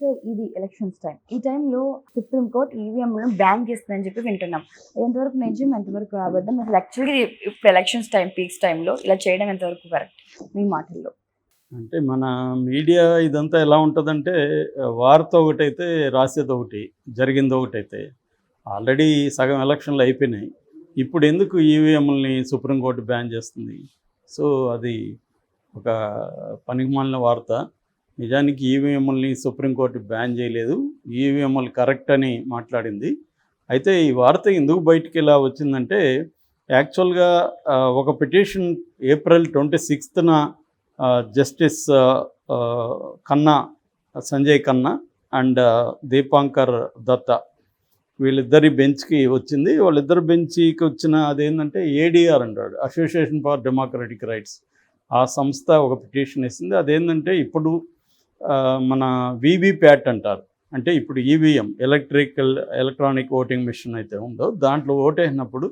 Sir ఇది elections time. ఈ టైంలో సుప్రీం కోర్ట్ ఈవీఎంలను బ్యాన్ చేస్తుందని చెప్పి వింటున్నాం. ఎంతవరకు నిజం, ఎంతవరకు అబద్ధం? అసలు యాక్చువల్గా ఇప్పుడు ఎలక్షన్స్ టైం, పీక్స్ టైంలో ఇలా చేయడం ఎంతవరకు కరెక్ట్ మీ మాటల్లో? అంటే మన మీడియా ఇదంతా ఎలా ఉంటుందంటే వార్త ఒకటైతే రాసేది ఒకటి, జరిగింది ఒకటైతే. ఆల్రెడీ సగం ఎలక్షన్లు అయిపోయినాయి. ఇప్పుడు ఎందుకు ఈవీఎంలని సుప్రీంకోర్టు బ్యాన్ చేస్తుంది? సో అది ఒక పనికిమాలిన వార్త. నిజానికి ఈవీఎంలని సుప్రీంకోర్టు బ్యాన్ చేయలేదు, ఈవీఎంలు కరెక్ట్ అని మాట్లాడింది. అయితే ఈ వార్త ఎందుకు బయటికి ఇలా వచ్చిందంటే, యాక్చువల్గా ఒక పిటిషన్ ఏప్రిల్ 26న జస్టిస్ ఖన్నా, సంజయ్ ఖన్నా అండ్ దీపాంకర్ దత్తా వీళ్ళిద్దరి బెంచ్కి వచ్చింది. వాళ్ళిద్దరు బెంచ్కి వచ్చిన అదేంటంటే ఏడీఆర్ అంటాడు, అసోసియేషన్ ఫర్ డెమోక్రటిక్ రైట్స్. ఆ సంస్థ ఒక పిటిషన్ వేసింది. అదేంటంటే ఇప్పుడు మన వీవీప్యాట్ అంటారు. అంటే ఇప్పుడు ఈవీఎం ఎలక్ట్రానిక్ ఓటింగ్ మిషన్ అయితే ఉందో దాంట్లో ఓటేసినప్పుడు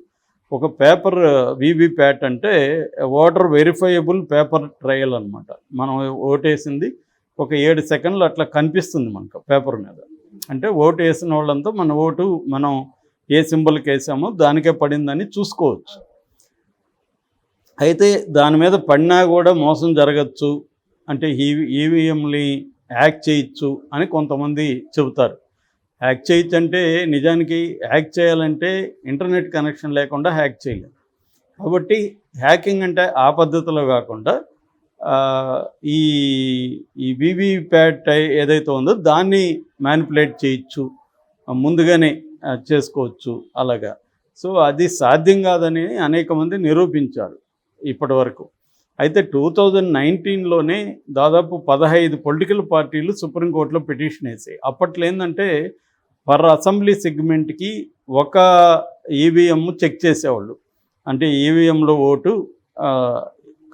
ఒక పేపర్ వీవీప్యాట్ అంటే ఓటర్ వెరిఫైయబుల్ పేపర్ ట్రయల్ అనమాట. మనం ఓటేసింది ఒక 7 సెకండ్లు అట్లా కనిపిస్తుంది మనకు పేపర్ మీద. అంటే ఓటు వేసిన వాళ్ళంతా మన ఓటు మనం ఏ సింబల్కి వేసామో దానికే పడిందని చూసుకోవచ్చు. అయితే దాని మీద పడినా కూడా మోసం జరగచ్చు, అంటే ఈవీఎంని హ్యాక్ చేయొచ్చు అని కొంతమంది చెబుతారు. హ్యాక్ చేయొచ్చు అంటే నిజానికి హ్యాక్ చేయాలంటే ఇంటర్నెట్ కనెక్షన్ లేకుండా హ్యాక్ చేయలేము. కాబట్టి హ్యాకింగ్ అంటే ఆ పద్ధతిలో కాకుండా ఈ వీవీప్యాట్ ఏదైతే ఉందో దాన్ని మ్యానిపులేట్ చేయొచ్చు, ముందుగానే చేసుకోవచ్చు అలాగా. సో అది సాధ్యం కాదని అనేక మంది నిరూపించారు ఇప్పటి వరకు. అయితే 2019లోనే దాదాపు 15 పొలిటికల్ పార్టీలు సుప్రీంకోర్టులో పిటిషన్ వేసాయి. అప్పట్లో ఏంటంటే పర్ అసెంబ్లీ సెగ్మెంట్కి ఒక ఈవీఎం చెక్ చేసేవాళ్ళు. అంటే ఈవీఎంలో ఓటు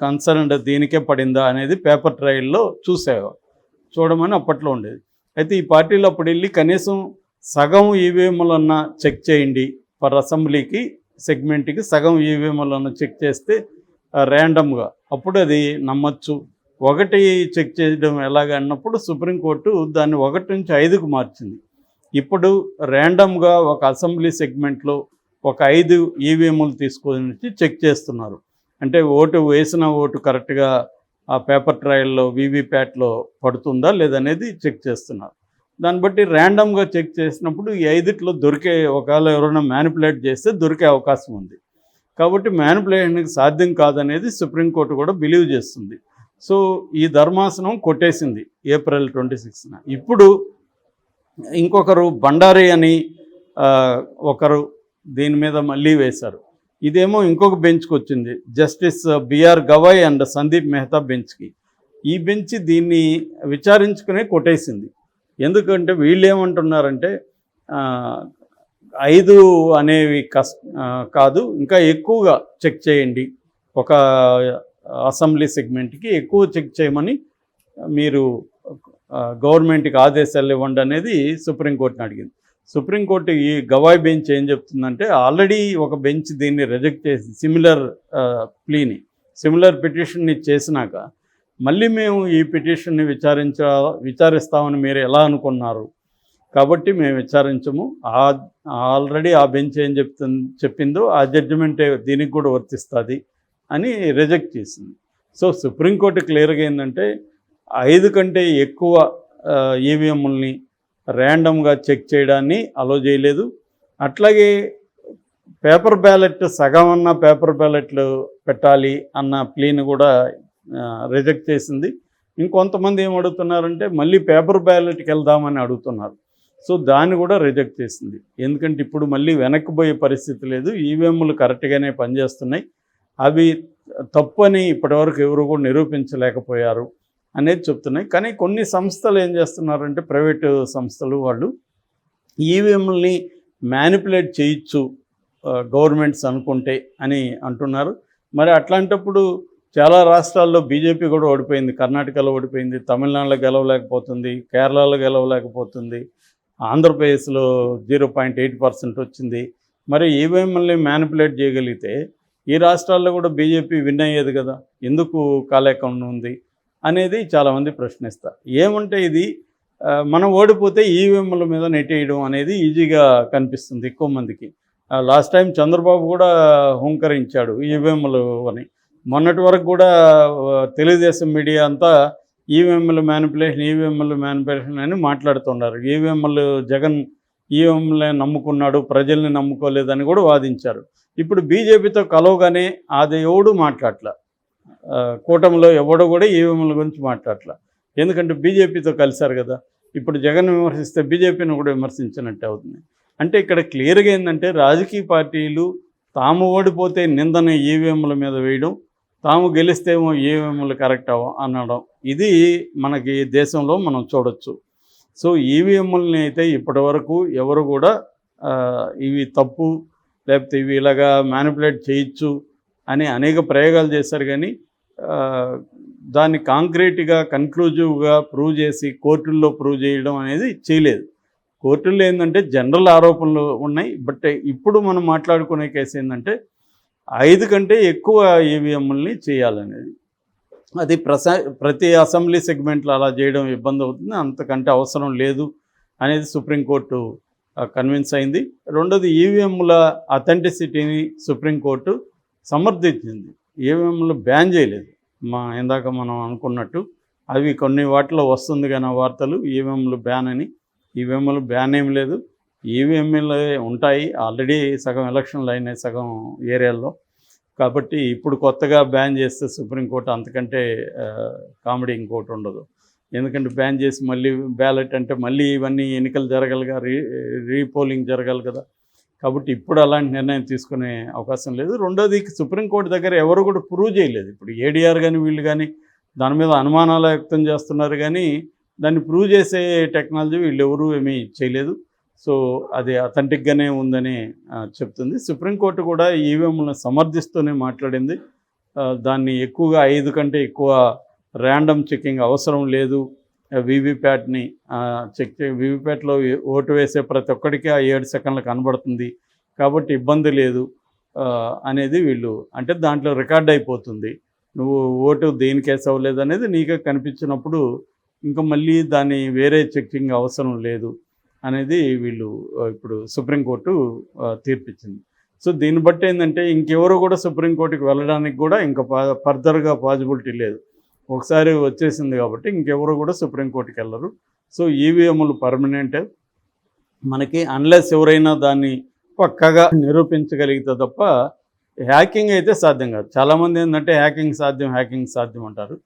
కన్సర్న్డ్ దీనికే పడిందా అనేది పేపర్ ట్రయల్లో చూడమని అప్పట్లో ఉండేది. అయితే ఈ పార్టీలు అప్పుడు వెళ్ళి కనీసం సగం ఈవీఎంలన్నా చెక్ చేయండి, పర్ అసెంబ్లీకి సెగ్మెంట్కి సగం ఈవీఎంలన్నా చెక్ చేస్తే ర్యాండమ్గా అప్పుడు అది నమ్మచ్చు. ఒకటి చెక్ చేయడం ఎలాగ అన్నప్పుడు సుప్రీంకోర్టు దాన్ని 1 నుంచి 5కు మార్చింది. ఇప్పుడు ర్యాండమ్గా ఒక అసెంబ్లీ సెగ్మెంట్లో ఒక 5 ఈవీఎంలు తీసుకొని చెక్ చేస్తున్నారు. అంటే ఓటు వేసిన ఓటు కరెక్ట్గా ఆ పేపర్ ట్రయల్లో వీవీప్యాట్లో పడుతుందా లేదనేది చెక్ చేస్తున్నారు. దాన్ని బట్టి ర్యాండమ్గా చెక్ చేసినప్పుడు ఈ 5లో ఒకవేళ ఎవరైనా మ్యానిపులేట్ చేస్తే దొరికే అవకాశం ఉంది. కాబట్టి మ్యానిపులేషన్కి సాధ్యం కాదనేది సుప్రీంకోర్టు కూడా బిలీవ్ చేస్తుంది. సో ఈ ధర్మాసనం కొట్టేసింది ఏప్రిల్ 26న. ఇప్పుడు ఇంకొకరు బండారి అని ఒకరు దీని మీద మళ్ళీ వేశారు. ఇదేమో ఇంకొక బెంచ్కి వచ్చింది, justice B R Gavai and Sandeep Mehta బెంచ్కి. ఈ బెంచ్ దీన్ని విచారించుకునే కొట్టేసింది. ఎందుకంటే వీళ్ళు ఏమంటున్నారంటే 5 అనేవి కాదు, ఇంకా ఎక్కువగా చెక్ చేయండి, ఒక అసెంబ్లీ సెగ్మెంట్కి ఎక్కువ చెక్ చేయమని మీరు గవర్నమెంట్కి ఆదేశాలు ఇవ్వండి అనేది సుప్రీంకోర్టుని అడిగింది. సుప్రీంకోర్టు ఈ గవాయ్ బెంచ్ ఏం చెప్తుందంటే, ఆల్రెడీ ఒక బెంచ్ దీన్ని రిజెక్ట్ చేసి సిమిలర్ పిటిషన్ని చేసినాక మళ్ళీ మేము ఈ పిటిషన్ని విచారిస్తామని మీరు ఎలా అనుకున్నారు? కాబట్టి మేము విచారించము. ఆల్రెడీ ఆ బెంచ్ ఏం చెప్పిందో ఆ జడ్జిమెంటే దీనికి కూడా వర్తిస్తుంది అని రిజెక్ట్ చేసింది. సో సుప్రీంకోర్టు క్లియర్గా ఏంటంటే 5 కంటే ఎక్కువ ఈవీఎంలని ర్యాండమ్గా చెక్ చేయడాన్ని అలో చేయలేదు. అట్లాగే పేపర్ బ్యాలెట్ సగం అన్న పేపర్ బ్యాలెట్లు పెట్టాలి అన్న ప్లీని కూడా రిజెక్ట్ చేసింది. ఇంకొంతమంది ఏం అడుగుతున్నారంటే మళ్ళీ పేపర్ బ్యాలెట్కి వెళ్దామని అడుగుతున్నారు. సో దాన్ని కూడా రిజెక్ట్ చేసింది. ఎందుకంటే ఇప్పుడు మళ్ళీ వెనక్కిపోయే పరిస్థితి లేదు, ఈవీఎంలు కరెక్ట్గానే పనిచేస్తున్నాయి, అవి తప్పు అని ఇప్పటివరకు ఎవరు కూడా నిరూపించలేకపోయారు అనేది చెప్తున్నాయి. కానీ కొన్ని సంస్థలు ఏం చేస్తున్నారంటే, ప్రైవేటు సంస్థలు వాళ్ళు ఈవీఎంలని మ్యానిపులేట్ చేయొచ్చు గవర్నమెంట్స్ అనుకుంటే అని అంటున్నారు. మరి అట్లాంటప్పుడు చాలా రాష్ట్రాల్లో బీజేపీ కూడా ఓడిపోయింది. కర్ణాటకలో ఓడిపోయింది, తమిళనాడులో గెలవలేకపోతుంది, కేరళలో గెలవలేకపోతుంది, ఆంధ్రప్రదేశ్లో 0.8% వచ్చింది. మరి ఈవీఎంలని మ్యానిపులేట్ చేయగలిగితే ఈ రాష్ట్రాల్లో కూడా బీజేపీ విన్ అయ్యేది కదా, ఎందుకు కాలేకుండా ఉంది అనేది చాలామంది ప్రశ్నిస్తారు. ఏమంటే ఇది మనం ఓడిపోతే ఈవీఎంల మీద నెట్టేయడం అనేది ఈజీగా కనిపిస్తుంది ఎక్కువ మందికి. లాస్ట్ టైం చంద్రబాబు కూడా హుంకరించాడు ఈవీఎంలు అని. మొన్నటి వరకు కూడా తెలుగుదేశం మీడియా అంతా ఈవీఎంల మ్యానిపులేషన్ అని మాట్లాడుతున్నారు. జగన్ ఈవీఎంలే నమ్ముకున్నాడు, ప్రజల్ని నమ్ముకోలేదని కూడా వాదించారు. ఇప్పుడు బీజేపీతో కలవగానే అది ఎవడు మాట్లాడట్లా, కూటమిలో ఎవడు కూడా ఈవీఎంల గురించి మాట్లాడట్లా. ఎందుకంటే బీజేపీతో కలిశారు కదా. ఇప్పుడు జగన్ విమర్శిస్తే బీజేపీని కూడా విమర్శించినట్టే అవుతుంది. అంటే ఇక్కడ క్లియర్గా ఏంటంటే రాజకీయ పార్టీలు తాము ఓడిపోతే నిందను ఈవీఎంల మీద వేయడం, తాము గెలిస్తేమో ఈవీఎంలు కరెక్ట్ అనడం, ఇది మనకి దేశంలో మనం చూడొచ్చు. సో ఈవీఎంలని అయితే ఇప్పటి వరకు ఎవరు కూడా ఇవి తప్పు, లేకపోతే ఇవి ఇలాగా మ్యానిపులేట్ చేయొచ్చు అని అనేక ప్రయోగాలు చేశారు. కానీ దాన్ని కాంక్రీట్గా కన్క్లూజివ్గా ప్రూవ్ చేసి కోర్టుల్లో ప్రూవ్ చేయడం అనేది చేయలేదు. కోర్టుల్లో ఏంటంటే జనరల్ ఆరోపణలు ఉన్నాయి. బట్ ఇప్పుడు మనం మాట్లాడుకునే కేసు ఏంటంటే 5 కంటే ఎక్కువ ఈవీఎంలని చేయాలనేది. అది ప్రతి అసెంబ్లీ సెగ్మెంట్లో అలా చేయడం ఇబ్బంది అవుతుంది, అంతకంటే అవసరం లేదు అనేది సుప్రీంకోర్టు కన్విన్స్ అయింది. రెండోది ఈవీఎంల అథెంటిసిటీని సుప్రీంకోర్టు సమర్థించింది. ఈవీఎంలు బ్యాన్ చేయలేదు. ఇందాక మనం అనుకున్నట్టు అవి కొన్ని వాటిలో వస్తుంది కానీ వార్తలు ఈవీఎంలు బ్యాన్ అని. ఈవీఎంలు బ్యాన్ ఏం లేదు, ఈవీఎంలు ఉంటాయి. ఆల్రెడీ సగం ఎలక్షన్లు అయినాయి సగం ఏరియాల్లో. కాబట్టి ఇప్పుడు కొత్తగా బ్యాన్ చేస్తే సుప్రీంకోర్టు అంతకంటే కామెడీ ఇంకోటి ఉండదు. ఎందుకంటే బ్యాన్ చేసి మళ్ళీ బ్యాలెట్ అంటే మళ్ళీ ఇవన్నీ ఎన్నికలు జరగాలిగా, రీపోలింగ్ జరగాలి కదా. కాబట్టి ఇప్పుడు అలాంటి నిర్ణయం తీసుకునే అవకాశం లేదు. రెండోది సుప్రీంకోర్టు దగ్గర ఎవరు కూడా ప్రూవ్ చేయలేదు. ఇప్పుడు ఏడీఆర్ కానీ వీళ్ళు కానీ దాని మీద అనుమానాలు వ్యక్తం చేస్తున్నారు, కానీ దాన్ని ప్రూవ్ చేసే టెక్నాలజీ వీళ్ళు ఎవరూ ఏమీ చేయలేదు. సో అది అథెంటిక్గానే ఉందని చెప్తుంది. సుప్రీంకోర్టు కూడా ఈవీఎంలను సమర్థిస్తూనే మాట్లాడింది. దాన్ని ఎక్కువగా 5 కంటే ఎక్కువ ర్యాండమ్ చెక్కింగ్ అవసరం లేదు. వీవీప్యాట్ని వీవీప్యాట్లో ఓటు వేసే ప్రతి ఒక్కడికి ఆ 7 సెకండ్లు కనబడుతుంది కాబట్టి ఇబ్బంది లేదు అనేది వీళ్ళు అంటే దాంట్లో రికార్డ్ అయిపోతుంది. నువ్వు ఓటు దేనికేసి అవ్వలేదు అనేది నీకే కనిపించినప్పుడు ఇంకా మళ్ళీ దాన్ని వేరే చెక్కింగ్ అవసరం లేదు అనేది వీళ్ళు ఇప్పుడు సుప్రీంకోర్టు తీర్పిచ్చింది. సో దీన్ని బట్టి ఏంటంటే ఇంకెవరు కూడా సుప్రీంకోర్టుకి వెళ్ళడానికి కూడా ఇంకా ఫర్దర్గా పాసిబిలిటీ లేదు. ఒకసారి వచ్చేసింది కాబట్టి ఇంకెవరు కూడా సుప్రీంకోర్టుకి వెళ్ళరు. సో ఈవీఎంలు పర్మనెంట్ మనకి, అన్లెస్ ఎవరైనా దాన్ని పక్కగా నిరూపించగలిగితే తప్ప హ్యాకింగ్ అయితే సాధ్యం కాదు. చాలామంది ఏంటంటే హ్యాకింగ్ సాధ్యం అంటారు.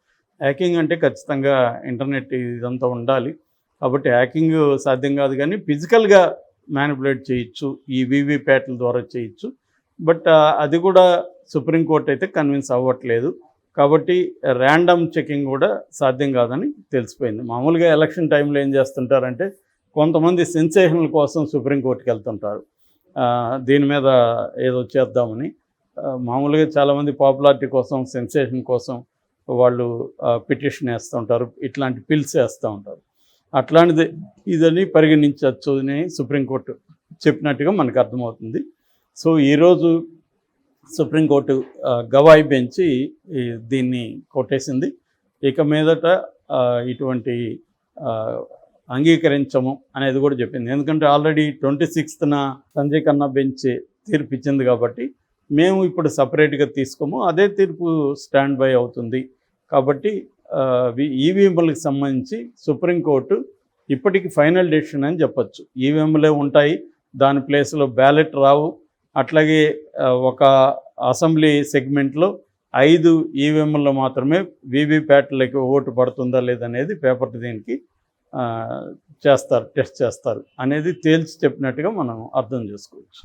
హ్యాకింగ్ అంటే ఖచ్చితంగా ఇంటర్నెట్ ఇదంతా ఉండాలి కాబట్టి హ్యాకింగ్ సాధ్యం కాదు. కానీ ఫిజికల్గా మ్యానిపులేట్ చేయొచ్చు, ఈ వీవీప్యాట్ల ద్వారా చేయొచ్చు. బట్ అది కూడా సుప్రీంకోర్టు అయితే కన్విన్స్ అవ్వట్లేదు. కాబట్టి ర్యాండమ్ చెకింగ్ కూడా సాధ్యం కాదని తెలిసిపోయింది. మామూలుగా ఎలక్షన్ టైంలో ఏం చేస్తుంటారంటే కొంతమంది సెన్సేషన్ల కోసం సుప్రీంకోర్టుకి వెళ్తుంటారు, దీని మీద ఏదో చేద్దామని. మామూలుగా చాలామంది పాపులారిటీ కోసం, సెన్సేషన్ కోసం వాళ్ళు పిటిషన్ వేస్తూ ఉంటారు, ఇట్లాంటి పిల్స్ వేస్తూ ఉంటారు. అట్లాంటిది ఇదని పరిగణించవచ్చు అని సుప్రీంకోర్టు చెప్పినట్టుగా మనకు అర్థమవుతుంది. సో ఈరోజు సుప్రీంకోర్టు గవాయి బెంచి దీన్ని కొట్టేసింది. ఇక మీదట ఇటువంటి అంగీకరించము అనేది కూడా చెప్పింది. ఎందుకంటే ఆల్రెడీ 26న సంజయ్ ఖన్నా బెంచ్ తీర్పు ఇచ్చింది కాబట్టి మేము ఇప్పుడు సపరేట్గా తీసుకోము, అదే తీర్పు స్టాండ్ బై అవుతుంది. కాబట్టి ఈవీఎంలకు సంబంధించి సుప్రీంకోర్టు ఇప్పటికి ఫైనల్ డెసిషన్ అని చెప్పచ్చు. ఈవీఎంలే ఉంటాయి, దాని ప్లేస్లో బ్యాలెట్ రావు. అట్లాగే ఒక అసెంబ్లీ సెగ్మెంట్లో 5 ఈవీఎంల్లో మాత్రమే వీవీప్యాట్లకి ఓటు పడుతుందా లేదనేది పేపర్ దీనికి టెస్ట్ చేస్తారు అనేది తేల్చి చెప్పినట్టుగా మనం అర్థం చేసుకోవచ్చు.